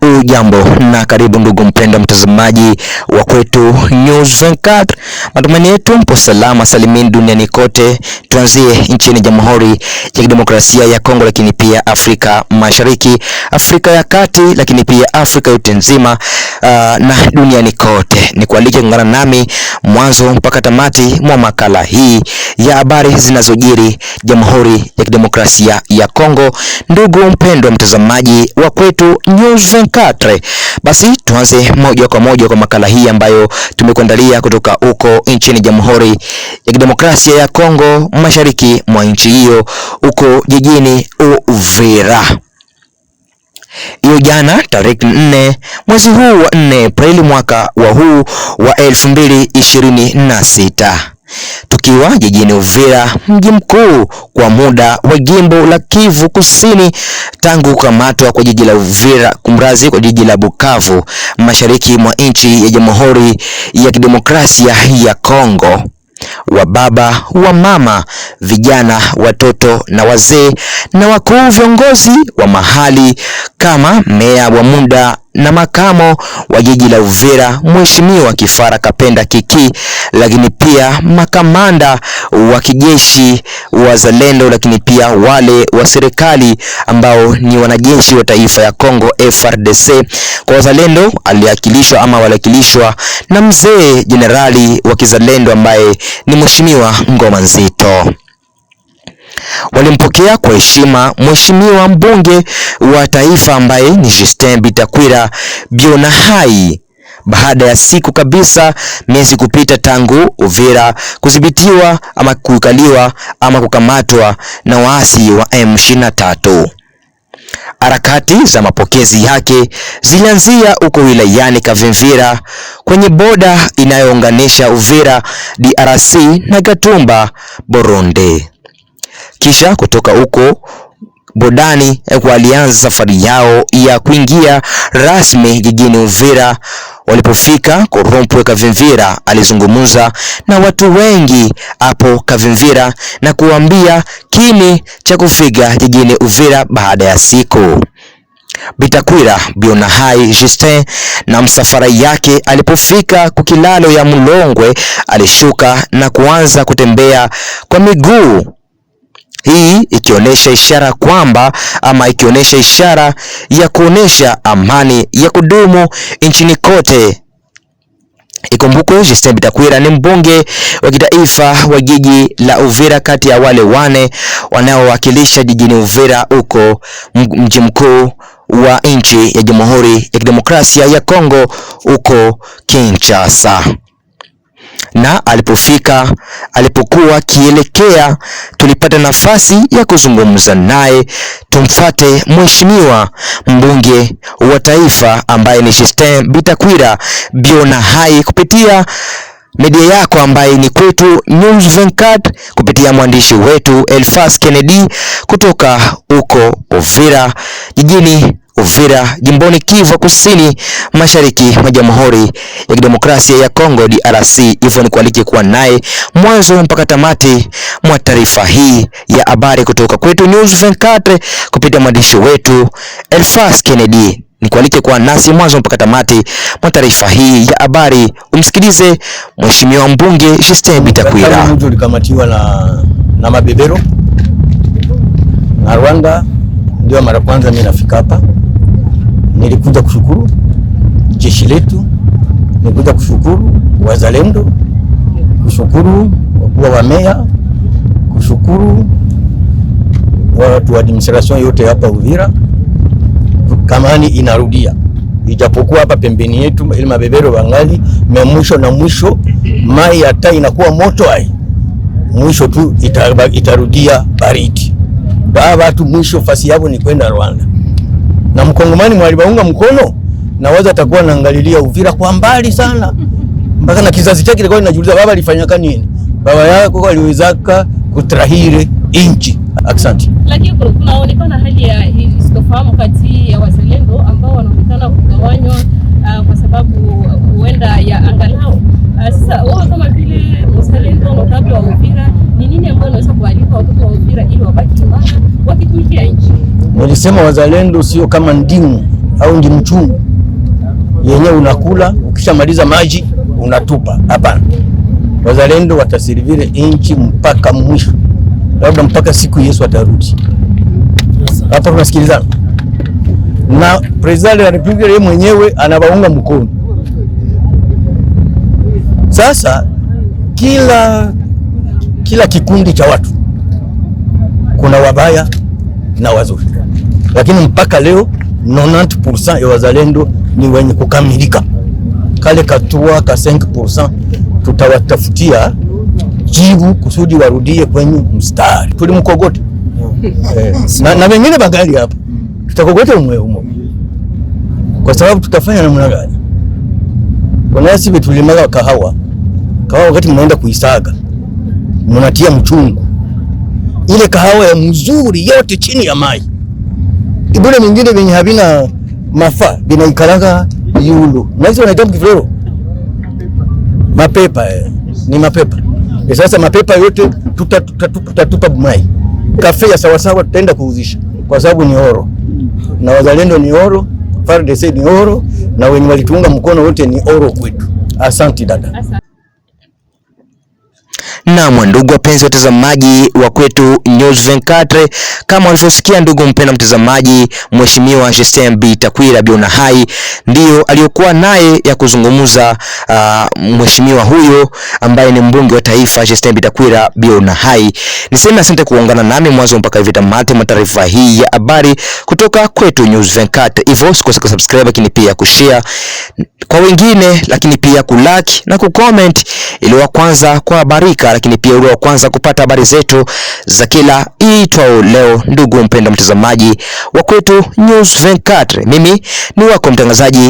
Ujambo na karibu ndugu mpendwa mtazamaji wa Kwetu News 24. Matumaini yetu mpo salama salimini duniani kote. Tuanzie nchini Jamhuri ya Kidemokrasia ya Kongo, lakini pia Afrika Mashariki, Afrika ya Kati, lakini pia Afrika yote nzima na duniani kote. Nikualike kuungana nami mwanzo mpaka tamati mwa makala hii ya habari zinazojiri Jamhuri ya Kidemokrasia ya Kongo. Ndugu mpendwa mtazamaji wa Kwetu News 24, basi tuanze moja kwa moja kwa makala hii ambayo tumekuandalia kutoka huko nchini Jamhuri ya Kidemokrasia ya Kongo, mashariki mwa nchi hiyo, huko jijini Uvira. Hiyo jana tarehe 4 mwezi huu wa 4 Aprili mwaka wa huu wa 2026, tukiwa jijini Uvira, mji mkuu kwa muda wa jimbo la Kivu Kusini tangu kukamatwa kwa jiji la Uvira kumrazi kwa jiji la Bukavu, mashariki mwa nchi ya Jamhuri ya Kidemokrasia ya Kongo. Wa baba, wa mama, vijana, watoto na wazee na wakuu viongozi wa mahali kama meya wa muda na makamo wa jiji la Uvira Mheshimiwa Kifara Kapenda Kiki, lakini pia makamanda wa kijeshi wazalendo, lakini pia wale wa serikali ambao ni wanajeshi wa taifa ya Kongo FARDC. Kwa wazalendo waliwakilishwa na mzee jenerali wa kizalendo ambaye ni Mheshimiwa Ngoma Nzito. Walimpokea kwa heshima Mheshimiwa mbunge wa taifa ambaye ni Justin Bitakwira Bionahai, baada ya siku kabisa miezi kupita tangu Uvira kudhibitiwa ama kukaliwa ama kukamatwa na waasi wa M23. Harakati za mapokezi yake zilianzia huko wilayani Kavimvira kwenye boda inayounganisha Uvira DRC na Gatumba Burundi. Kisha kutoka huko bodani walianza safari yao ya kuingia rasmi jijini Uvira. Walipofika Korompwe Kavimvira, alizungumza na watu wengi hapo Kavimvira na kuambia kini cha kufika jijini Uvira baada ya siku. Bitakwira Bionahai Justin na msafara yake alipofika kukilalo ya Mulongwe, alishuka na kuanza kutembea kwa miguu. Hii ikionyesha ishara kwamba ikionyesha ishara ya kuonesha amani ya kudumu nchini kote. Ikumbukwe Justin Bitakwira ni mbunge wa kitaifa wa jiji la Uvira, kati ya wale wane wanaowakilisha jijini Uvira huko mji mkuu wa nchi ya Jamhuri ya Kidemokrasia ya Kongo huko Kinshasa. Na alipokuwa kielekea, tulipata nafasi ya kuzungumza naye. Tumfuate Mheshimiwa mbunge wa taifa ambaye ni Justin Bitakwira Bionahai kupitia media yako ambaye ni Kwetu News 24, kupitia mwandishi wetu Elfas Kennedy kutoka huko Uvira, jijini Uvira, jimboni Kivu Kusini, mashariki mwa Jamhuri ya Kidemokrasia ya Kongo DRC. Hivyo nikualike kuwa naye mwanzo mpaka tamati mwa taarifa hii ya habari kutoka Kwetu News 24 kupitia mwandishi wetu Elfas Kennedy. Nikualike kuwa nasi mwanzo mpaka tamati mwa taarifa hii ya habari. Umsikilize Mheshimiwa mbunge Justin Bitakwira. Mtu likamatiwa na mabebero na Rwanda. Ndio mara kwanza mimi nafika hapa. Nilikuja kushukuru jeshi letu, nilikuja kushukuru wazalendo, kushukuru wakuu wa meya, kushukuru watu wa administration yote hapa Uvira. Kamani inarudia, ijapokuwa hapa pembeni yetu ile mabebero wangali mwisho na mwisho mai hata inakuwa moto mwisho tu itarudia baridi. Watu mwisho fasi yao ni kwenda Rwanda. Na mkongomani mwalibaunga mkono na waza atakuwa naangalilia Uvira kwa mbali sana. Mpaka na kizazi chake kilikuwa kinajiuliza baba alifanyaka nini? Baba yako aliwezaka kutrahiri inchi. Asante. Lakini kunaonekana hali ya sitofahamu kati ya wazalendo ambao wanaonekana kugawanywa kwa sababu huenda ya angalau. Sasa wao kama vile wazalendo na watu wa Uvira, ni nini ambao wanaweza kualika watu wa Uvira ili wabaki imara wakitumikia nchi? Nilisema wazalendo sio kama ndimu au ndi mchungu yenye unakula ukishamaliza maji unatupa. Hapana, wazalendo wataservire inchi mpaka mwisho, labda mpaka siku Yesu atarudi. Hapa tunasikilizana na president wa Republika yeye mwenyewe anawaunga mkono. Sasa kila kikundi cha watu kuna wabaya na wazuri, lakini mpaka leo 90% ya wazalendo ni wenye kukamilika. Kale katua ka 5% tutawatafutia jibu kusudi warudie kwenye mstari. Tulimkogote na wengine bagali hapa tutakogote umwe kwa sababu tutafanya namna gani? Kuna sisi tulimaga kahawa wakati mnaenda kuisaga mnatia mchungu, ile kahawa ya mzuri yote chini ya maji. Ibule mingine venye havina mafaa vinaikaraga yulu na hizo wanaita kifloro mapepa ni mapepa. Sasa mapepa yote tutatupa mai. Kafe ya sawasawa tutaenda kuuzisha kwa sababu ni oro na wazalendo ni oro, FARDC ni oro na wenye walituunga mkono wote ni oro kwetu. Asante dada. Naam, ndugu wapenzi watazamaji wa Kwetu News 24, kama ulivyosikia ndugu mpenda mtazamaji, Mheshimiwa Justin Bitakwira Bionahai ndio aliyokuwa naye ya kuzungumza mheshimiwa huyo ambaye ni mbunge wa taifa Justin Bitakwira Bionahai. Niseme asante kuungana nami mwanzo mpaka hivi tamati mwa taarifa hii ya habari kutoka Kwetu News 24. Hivyo usikose kusubscribe, lakini pia kushare kwa wengine, lakini pia kulike na kucomment ili wa kwanza kwa habarika, lakini pia ule wa kwanza kupata habari zetu za kila itwao leo. Ndugu mpenda mtazamaji wa Kwetu News 24, mimi ni wako mtangazaji